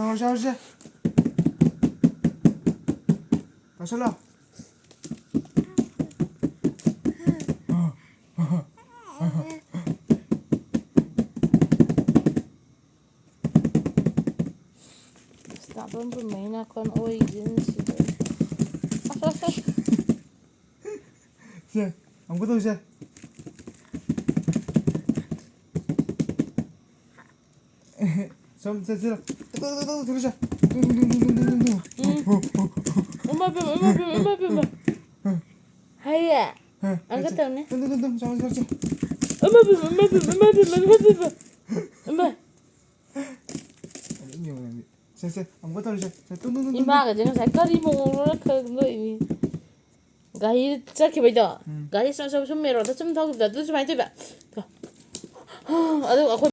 ꯍꯧꯔꯁꯦ ꯇꯧꯁꯜꯂꯣ Stubborn Rumänien kan origin 세 아무것도 없이 좀 세세라 뚜뚜뚜뚜 들으셔 둥둥둥둥둥둥둥 Uma bima. Haya. Angkat tangannya. 둥둥둥둥 잠깐 그렇지 Uma bima. Uma. 세세 아무것도 없이 둥둥둥둥 이마가 지금 색깔이 뭐라 그거 이미. 가히 착해봐요. 가히 좀 매러다 좀 더 좀 많이 돼 봐. 아주